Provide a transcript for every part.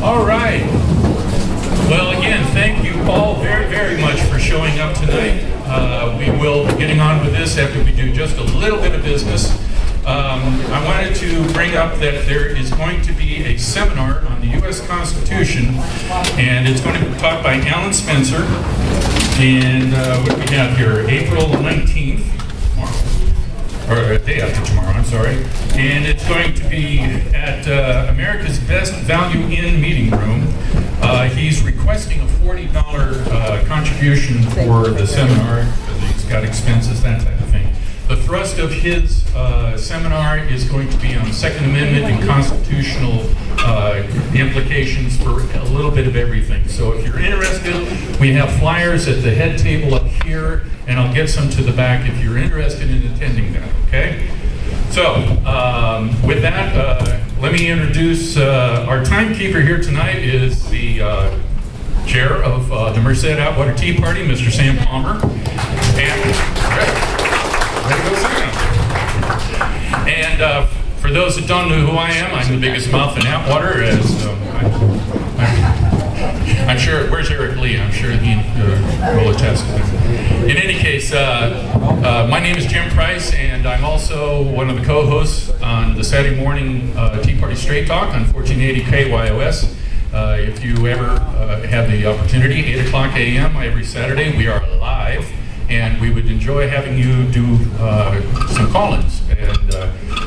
All right. Well, again, thank you all very, very much for showing up tonight. We will be getting on with this after we do just a little bit of business. I wanted to bring up that there is going to be a seminar on the U.S. Constitution, and it's going to be taught by Alan Spencer. And what do we have here? April 19th, tomorrow, or day after tomorrow, I'm sorry. And it's going to be at America's Best Value Inn meeting room. He's requesting a $40 contribution for the seminar because he's got expenses, that type of thing. The thrust of his seminar is going to be on Second Amendment and constitutional implications for a little bit of everything. So if you're interested, we have flyers at the head table up here, and I'll get some to the back if you're interested in attending that, okay? So with that, let me introduce our timekeeper here tonight is the chair of the Merced-Atwater Tea Party, Mr. Sam Palmer. And for those that don't know who I am, I'm the biggest mouth in Atwater, as I'm sure, where's Eric Lee? I'm sure he will attest to that. In any case, my name is Jim Price, and I'm also one of the co-hosts on the Saturday morning Tea Party Straight Talk on 1480 KYOS. If you ever have the opportunity, 8 o'clock a.m. every Saturday, we are live. And we would enjoy having you do some call-ins. And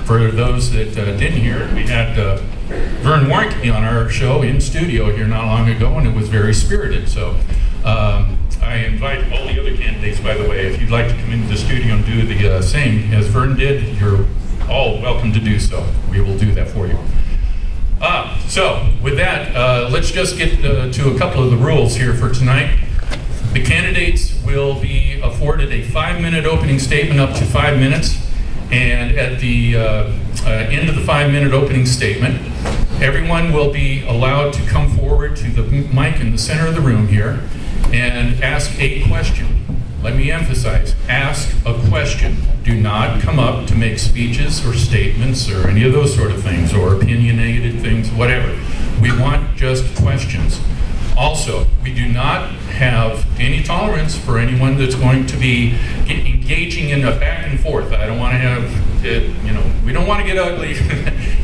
for those that didn't hear it, we had Vern Warnke on our show in studio here not long ago, and it was very spirited. So I invite all the other candidates, by the way, if you'd like to come into the studio and do the same as Vern did, you're all welcome to do so. We will do that for you. So with that, let's just get to a couple of the rules here for tonight. The candidates will be afforded a 5-minute opening statement up to 5 minutes, and at the end of the 5-minute opening statement, everyone will be allowed to come forward to the mic in the center of the room here and ask a question. Let me emphasize, ask a question. Do not come up to make speeches or statements or any of those sort of things, or opinionated things, whatever. We want just questions. Also, we do not have any tolerance for anyone that's going to be engaging in a back and forth. I don't want to have it, we don't want to get ugly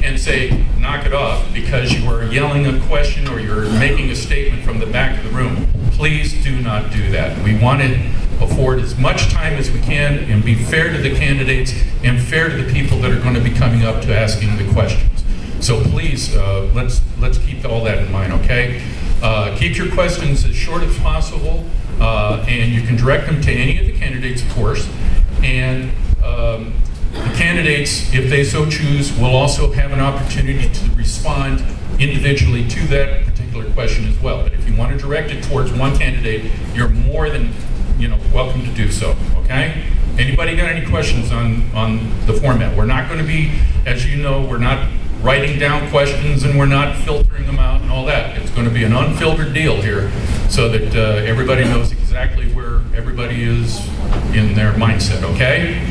and say, knock it off, because you are yelling a question or you're making a statement from the back of the room. Please do not do that. We want to afford as much time as we can and be fair to the candidates and fair to the people that are going to be coming up to asking the questions. So please, let's keep all that in mind, okay? Keep your questions as short as possible, and you can direct them to any of the candidates, of course. And the candidates, if they so choose, will also have an opportunity to respond individually to that particular question as well. But if you want to direct it towards one candidate, you're more than welcome to do so, okay? Anybody got any questions on the format? We're not going to be, as you know, we're not writing down questions and we're not filtering them out and all that. It's going to be an unfiltered deal here so that everybody knows exactly where everybody is in their mindset, okay?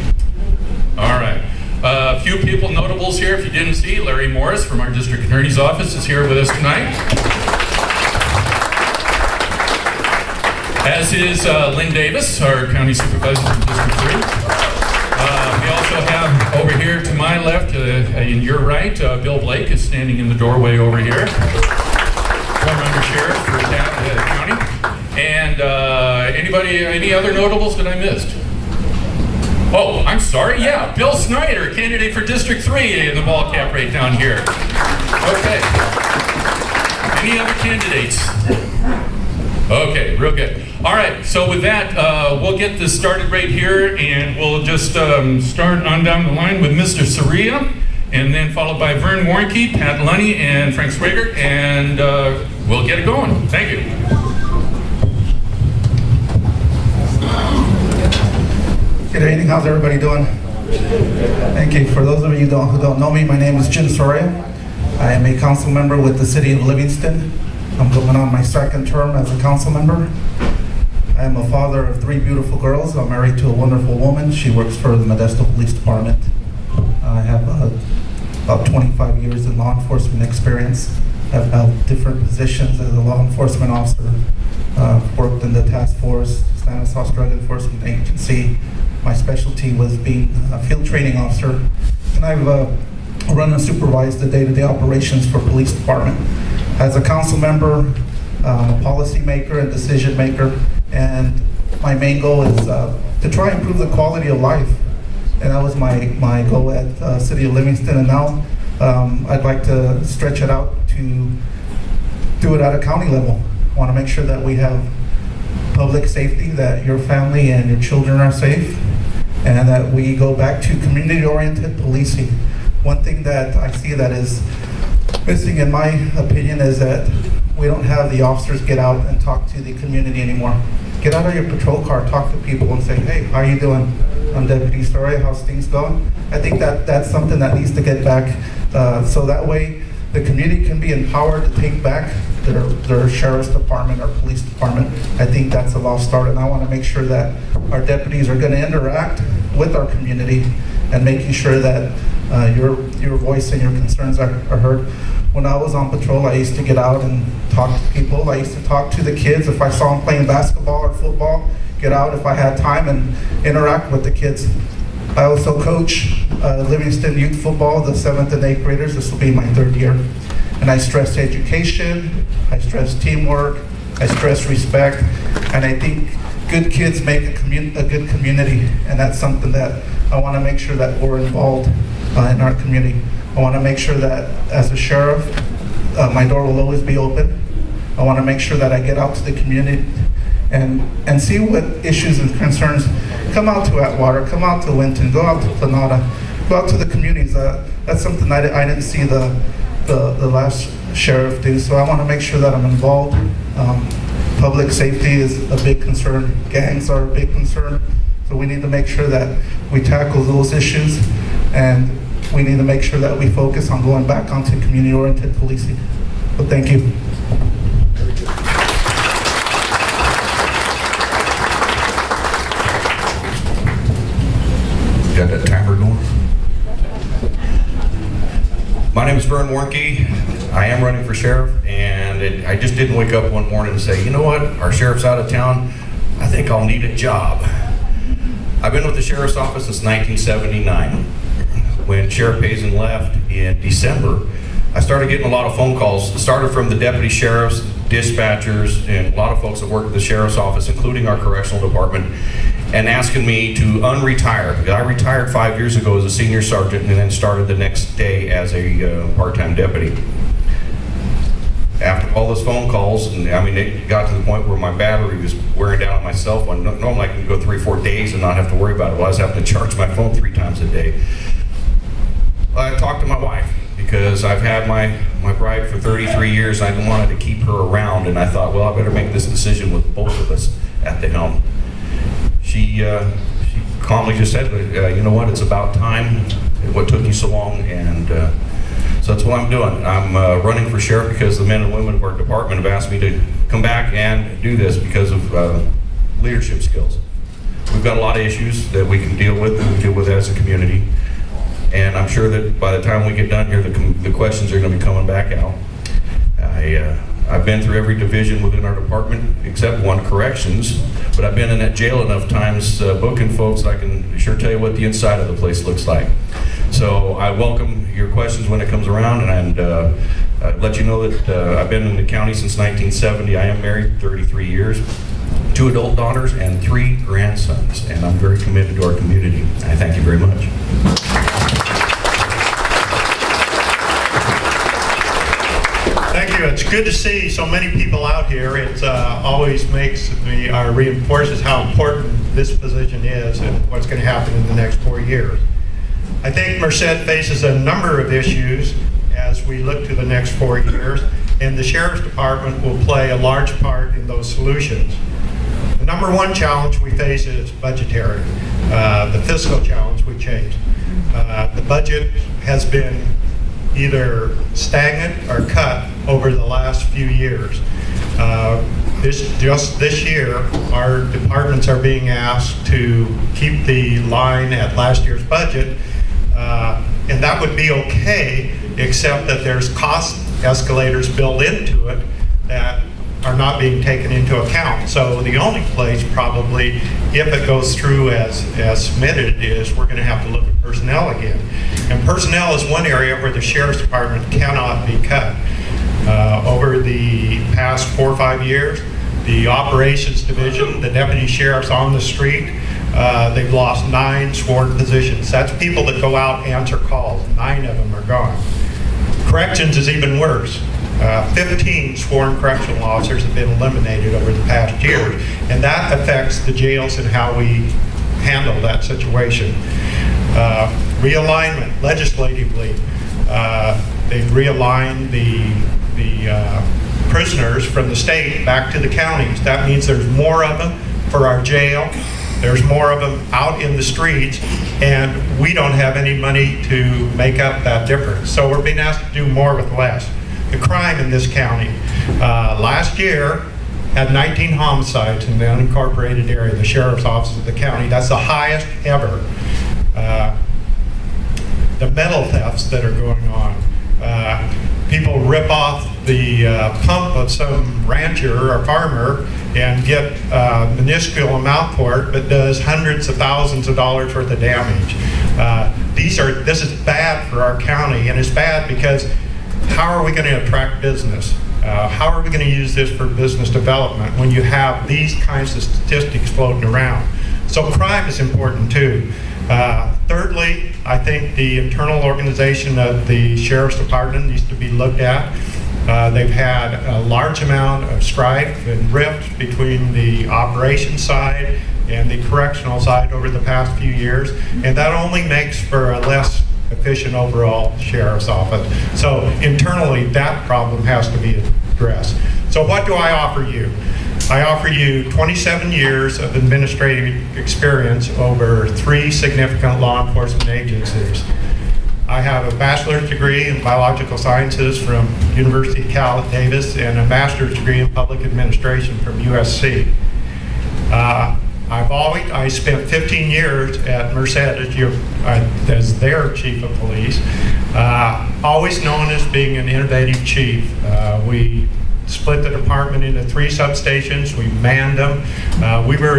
All right. A few people notables here. If you didn't see, Larry Morris from our district attorney's office is here with us tonight. As is Lynn Davis, our county supervisor from District 3. We also have over here to my left, and your right, Bill Blake is standing in the doorway over here. Former undersheriff for county. And any other notables that I missed? Oh, I'm sorry, yeah, Bill Snyder, candidate for District 3 in the ball cap right down here. Okay. Any other candidates? Okay, real good. All right, so with that, we'll get this started right here, and we'll just start on down the line with Mr. Soria, and then followed by Vern Warnke, Pat Lunny, and Frank Swigert, and we'll get it going. Thank you. Good evening, how's everybody doing? Thank you. For those of you who don't know me, my name is Jim Soria. I am a council member with the city of Livingston. I'm going on my second term as a council member. I am a father of 3 beautiful girls. I'm married to a wonderful woman. She works for the Modesto Police Department. I have about 25 years in law enforcement experience. have held different positions as a law enforcement officer, worked in the task force, Stanislaus Drug Enforcement Agency. My specialty was being a field training officer, and I've run and supervised the day-to-day operations for police department. As a council member, a policy maker and decision maker, and my main goal is to try and improve the quality of life. And that was my goal at City of Livingston, and now I'd like to stretch it out to do it at a county level. I want to make sure that we have public safety, that your family and your children are safe, and that we go back to community-oriented policing. One thing that I see that is missing, in my opinion, is that we don't have the officers get out and talk to the community anymore. Get out of your patrol car, talk to people and say, hey, how are you doing? I'm Deputy Soria, how's things going? I think that that's something that needs to get back, so that way the community can be empowered to take back their sheriff's department or police department. I think that's a lost art, and I want to make sure that our deputies are going to interact with our community and making sure that your voice and your concerns are heard. When I was on patrol, I used to get out and talk to people. I used to talk to the kids if I saw them playing basketball or football, get out if I had time and interact with the kids. I also coach Livingston youth football, the 7th and 8th graders. This will be my 3rd year. And I stress education, I stress teamwork, I stress respect, and I think good kids make a good community, and that's something that I want to make sure that we're involved in our community. I want to make sure that as a sheriff, my door will always be open. I want to make sure that I get out to the community and see what issues and concerns. Come out to Atwater, come out to Winton, go out to Planada, go out to the communities. That's something I didn't see the last sheriff do, so I want to make sure that I'm involved. Public safety is a big concern. Gangs are a big concern. So we need to make sure that we tackle those issues, and we need to make sure that we focus on going back onto community-oriented policing. So thank you. Got that timer going? My name is Warnke. I am running for sheriff, and I just didn't wake up one morning and say, you know what, our sheriff's out of town, I think I'll need a job. I've been with the sheriff's office since 1979. When Sheriff Hazen left in December, I started getting a lot of phone calls. It started from the deputy sheriffs, dispatchers, and a lot of folks that work at the sheriff's office, including our correctional department, and asking me to unretire. Because I retired 5 years ago as a senior sergeant and then started the next day as a part-time deputy. After all those phone calls, and I mean, it got to the point where my battery was wearing down on my cell phone. Normally I can go 3 or 4 days and not have to worry about it. Well, I was having to charge my phone 3 times a day. I talked to my wife because I've had my bride for 33 years. I wanted to keep her around, and I thought, well, I better make this decision with both of us at the helm. She calmly just said, you know what, it's about time. What took you so long? And so that's what I'm doing. I'm running for sheriff because the men and women of our department have asked me to come back and do this because of leadership skills. We've got a lot of issues that we can deal with, and we deal with as a community. And I'm sure that by the time we get done here, the questions are going to be coming back out. I've been through every division within our department except one, corrections, but I've been in that jail enough times booking folks, I can sure tell you what the inside of the place looks like. So I welcome your questions when it comes around, and I'd let you know that I've been in the county since 1970. I am married 33 years, 2 adult daughters and 3 grandsons, and I'm very committed to our community. I thank you very much. Thank you. It's good to see so many people out here. It always makes me, reinforces how important this position is and what's going to happen in the next 4 years. I think Merced faces a number of issues as we look to the next 4 years, and the Sheriff's Department will play a large part in those solutions. The number one challenge we face is budgetary. The fiscal challenge we changed. The budget has been either stagnant or cut over the last few years. Just this year, our departments are being asked to keep the line at last year's budget, and that would be okay, except that there's cost escalators built into it that are not being taken into account. So the only place probably, if it goes through as submitted, is we're going to have to look at personnel again. And personnel is one area where the Sheriff's Department cannot be cut. Over the past 4 or 5 years, the Operations Division, the deputy sheriffs on the street, they've lost 9 sworn positions. That's people that go out and answer calls. 9 of them are gone. Corrections is even worse. 15 sworn correctional officers have been eliminated over the past year, and that affects the jails and how we handle that situation. Realignment, legislatively, they've realigned the prisoners from the state back to the counties. That means there's more of them for our jail. There's more of them out in the streets, and we don't have any money to make up that difference. So we're being asked to do more with less. The crime in this county, last year, had 19 homicides in the unincorporated area, the sheriff's office of the county. That's the highest ever. The metal thefts that are going on. People rip off the pump of some rancher or farmer and get a minuscule amount for it, but does hundreds of thousands of dollars worth of damage. This is bad for our county, and it's bad because how are we going to attract business? How are we going to use this for business development when you have these kinds of statistics floating around? So crime is important too. Thirdly, I think the internal organization of the Sheriff's Department needs to be looked at. They've had a large amount of strife and rift between the operations side and the correctional side over the past few years, and that only makes for a less efficient overall sheriff's office. So internally, that problem has to be addressed. So what do I offer you? I offer you 27 years of administrative experience over 3 significant law enforcement agencies. I have a bachelor's degree in biological sciences from University of Cal at Davis and a master's degree in public administration from USC. I spent 15 years at Merced as their chief of police, always known as being an innovative chief. We split the department into 3 substations. We manned them. We were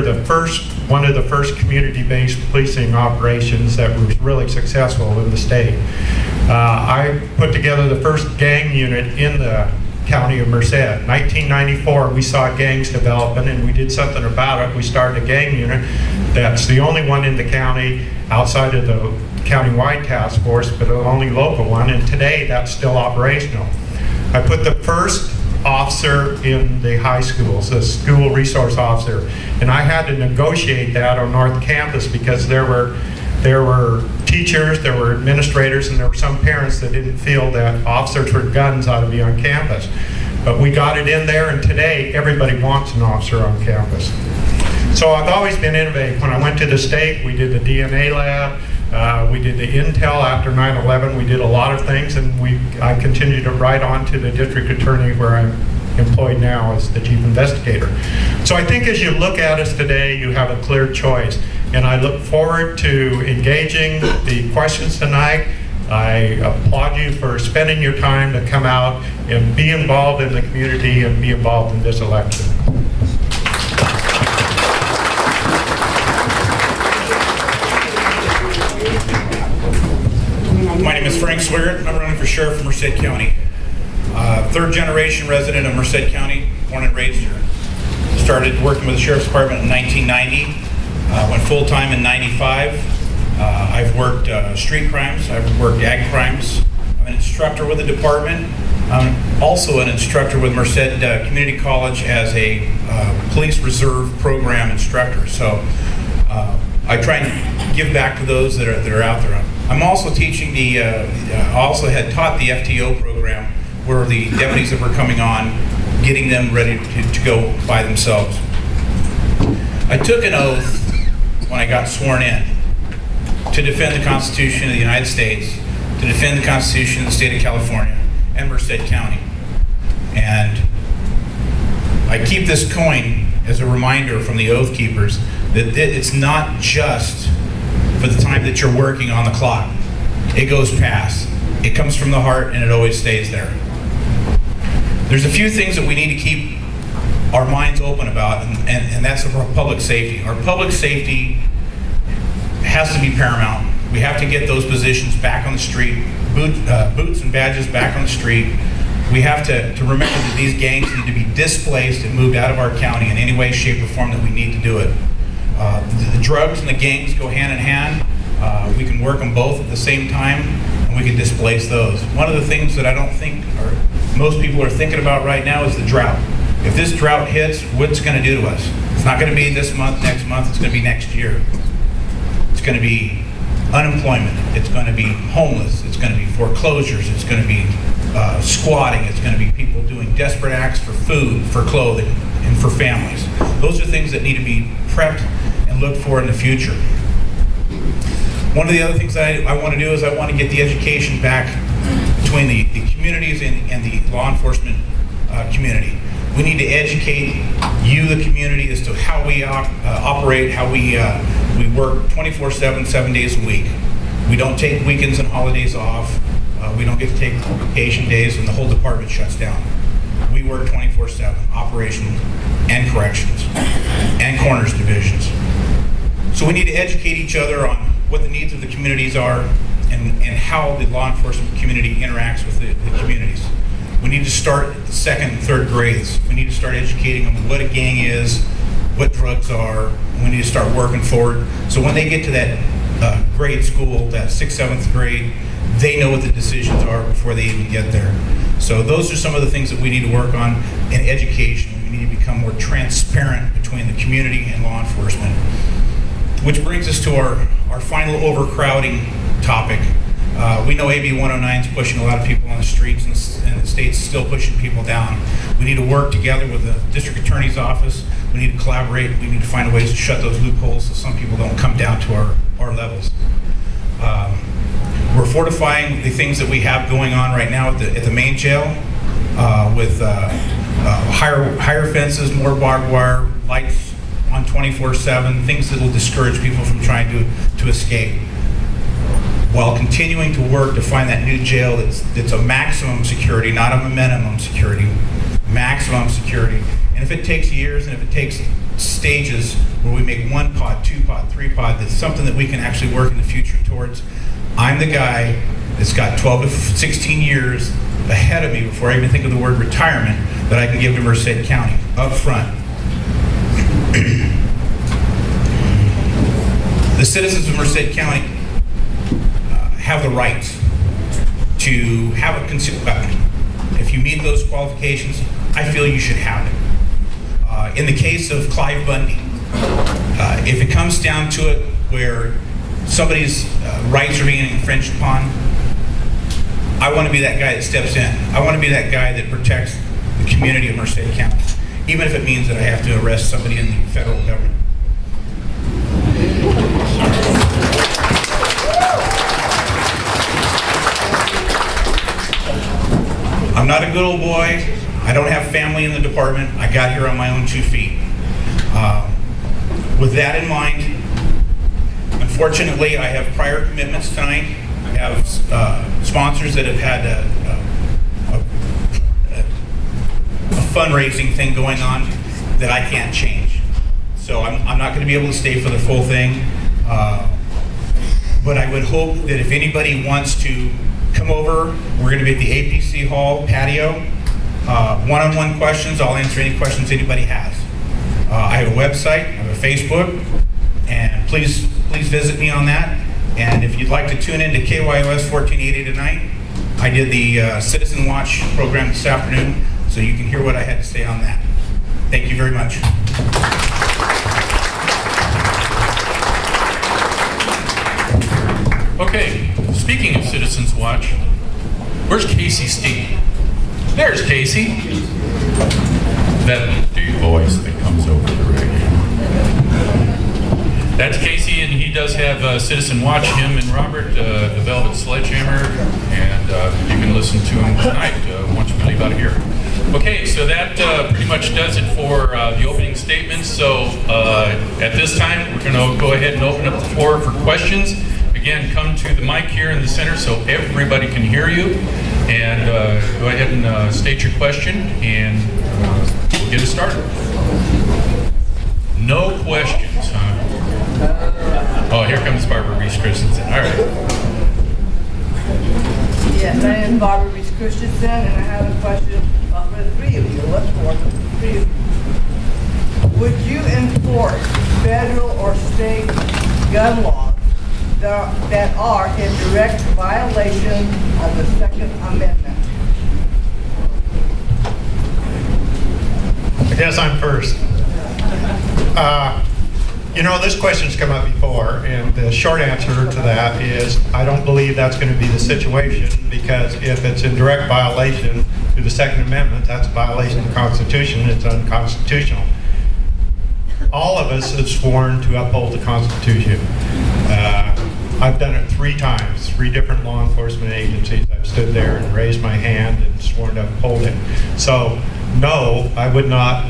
one of the first community-based policing operations that was really successful in the state. I put together the first gang unit in the county of Merced. 1994, we saw gangs developing, and we did something about it. We started a gang unit that's the only one in the county outside of the county-wide task force, but the only local one, and today that's still operational. I put the first officer in the high schools, a school resource officer, and I had to negotiate that on North Campus because there were teachers, there were administrators, and there were some parents that didn't feel that officers with guns ought to be on campus. But we got it in there, and today everybody wants an officer on campus. So I've always been innovative. When I went to the state, we did the DNA lab, we did the intel after 9/11, we did a lot of things, and I continued to write on to the district attorney where I'm employed now as the chief investigator. So I think as you look at us today, you have a clear choice. And I look forward to engaging the questions tonight. I applaud you for spending your time to come out and be involved in the community and be involved in this election. My name is Frank Swigert. I'm running for sheriff of Merced County. 3rd generation resident of Merced County, born and raised here. Started working with the Sheriff's Department in 1990. Went full-time in 95. I've worked street crimes. I've worked ag crimes. I'm an instructor with the department. I'm also an instructor with Merced Community College as a police reserve program instructor. So I try and give back to those that are out there. I'm also teaching I also had taught the FTO program where the deputies that were coming on, getting them ready to go by themselves. I took an oath when I got sworn in to defend the Constitution of the United States, to defend the Constitution of the state of California and Merced County. And I keep this coin as a reminder from the oath keepers that it's not just for the time that you're working on the clock. It goes past. It comes from the heart and it always stays there. There's a few things that we need to keep our minds open about, and that's our public safety. Our public safety has to be paramount. We have to get those positions back on the street, boots and badges back on the street. We have to remember that these gangs need to be displaced and moved out of our county in any way, shape, or form that we need to do it. The drugs and the gangs go hand in hand. We can work them both at the same time, and we can displace those. One of the things that I don't think most people are thinking about right now is the drought. If this drought hits, what's it going to do to us? It's not going to be this month, next month, it's going to be next year. It's going to be unemployment, it's going to be homeless, it's going to be foreclosures, it's going to be squatting, it's going to be people doing desperate acts for food, for clothing, and for families. Those are things that need to be prepped and looked for in the future. One of the other things that I want to do is I want to get the education back between the communities and the law enforcement community. We need to educate you, the community, as to how we operate, how we work 24/7, 7 days a week. We don't take weekends and holidays off. We don't get to take vacation days, and the whole department shuts down. We work 24/7, operations and corrections and corners divisions. So we need to educate each other on what the needs of the communities are and how the law enforcement community interacts with the communities. We need to start at the second and third grades. We need to start educating them what a gang is, what drugs are. We need to start working forward. So when they get to that grade school, that 6th, 7th grade, they know what the decisions are before they even get there. So those are some of the things that we need to work on in education. We need to become more transparent between the community and law enforcement. Which brings us to our final overcrowding topic. We know AB 109 is pushing a lot of people on the streets, and the state's still pushing people down. We need to work together with the district attorney's office. We need to collaborate. We need to find ways to shut those loopholes so some people don't come down to our levels. We're fortifying the things that we have going on right now at the main jail with higher fences, more barbed wire, lights on 24/7, things that will discourage people from trying to escape, while continuing to work to find that new jail that's a maximum security, not a minimum security, maximum security. And if it takes years, and if it takes stages where we make 1 pod, 2 pod, 3 pod, that's something that we can actually work in the future towards. I'm the guy that's got 12 to 16 years ahead of me before I even think of the word retirement that I can give to Merced County up front. The citizens of Merced County have the right to have a concealed weapon. If you meet those qualifications, I feel you should have it. In the case of Clive Bundy, if it comes down to it where somebody's rights are being infringed upon, I want to be that guy that steps in. I want to be that guy that protects the community of Merced County, even if it means that I have to arrest somebody in the federal government. I'm not a good old boy. I don't have family in the department. I got here on my own 2 feet. With that in mind, unfortunately, I have prior commitments tonight. I have sponsors that have had a fundraising thing going on that I can't change. So I'm not going to be able to stay for the full thing. But I would hope that if anybody wants to come over, we're going to be at the APC Hall patio. One-on-one questions, I'll answer any questions anybody has. I have a website, I have a Facebook, and please visit me on that. And if you'd like to tune in to KYOS 1480 tonight, I did the Citizen Watch program this afternoon, so you can hear what I had to say on that. Thank you very much. Okay, speaking of Citizens Watch, where's Casey Steen? There's Casey. That deep voice that comes over the radio. That's Casey, and he does have Citizen Watch. Him and Robert, the Velvet Sledgehammer, and you can listen to him tonight once we leave out of here. Okay, so that pretty much does it for the opening statements. So at this time, we're going to go ahead and open up the floor for questions. Again, come to the mic here in the center so everybody can hear you. And go ahead and state your question, and we'll get it started. No questions, huh? Oh, here comes Barbara Reese Christensen. All right. Yes, my name is Barbara Reese Christensen, and I have a question for the three of you. Let's for the three of you. Would you enforce federal or state gun laws that are in direct violation of the Second Amendment? I guess I'm first. You know, this question's come up before, and the short answer to that is I don't believe that's going to be the situation, because if it's in direct violation to the Second Amendment, that's a violation of the Constitution. It's unconstitutional. All of us have sworn to uphold the Constitution. I've done it 3 times, 3 different law enforcement agencies. I've stood there and raised my hand and sworn to uphold it. So, no, I would not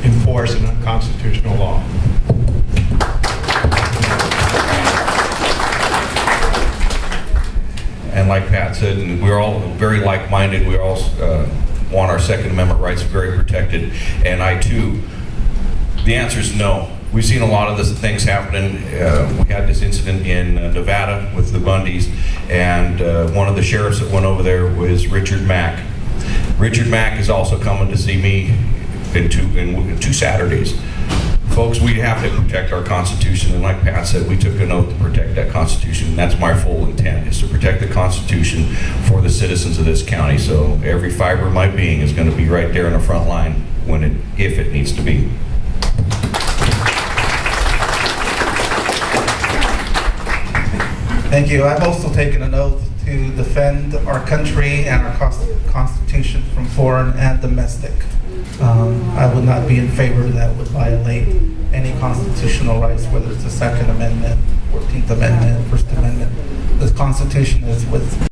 enforce an unconstitutional law. And like Pat said, and we're all very like-minded. We all want our Second Amendment rights very protected. And I too, the answer is no. We've seen a lot of these things happening. We had this incident in Nevada with the Bundys, and one of the sheriffs that went over there was Richard Mack. Richard Mack is also coming to see me in 2 Saturdays. Folks, we have to protect our Constitution, and like Pat said, we took an oath to protect that Constitution, and that's my full intent, is to protect the Constitution for the citizens of this county. So every fiber of my being is going to be right there in the front line if it needs to be. Thank you. I've also taken an oath to defend our country and our Constitution from foreign and domestic. I would not be in favor that would violate any constitutional rights, whether it's the Second Amendment, 14th Amendment, First Amendment. The Constitution is with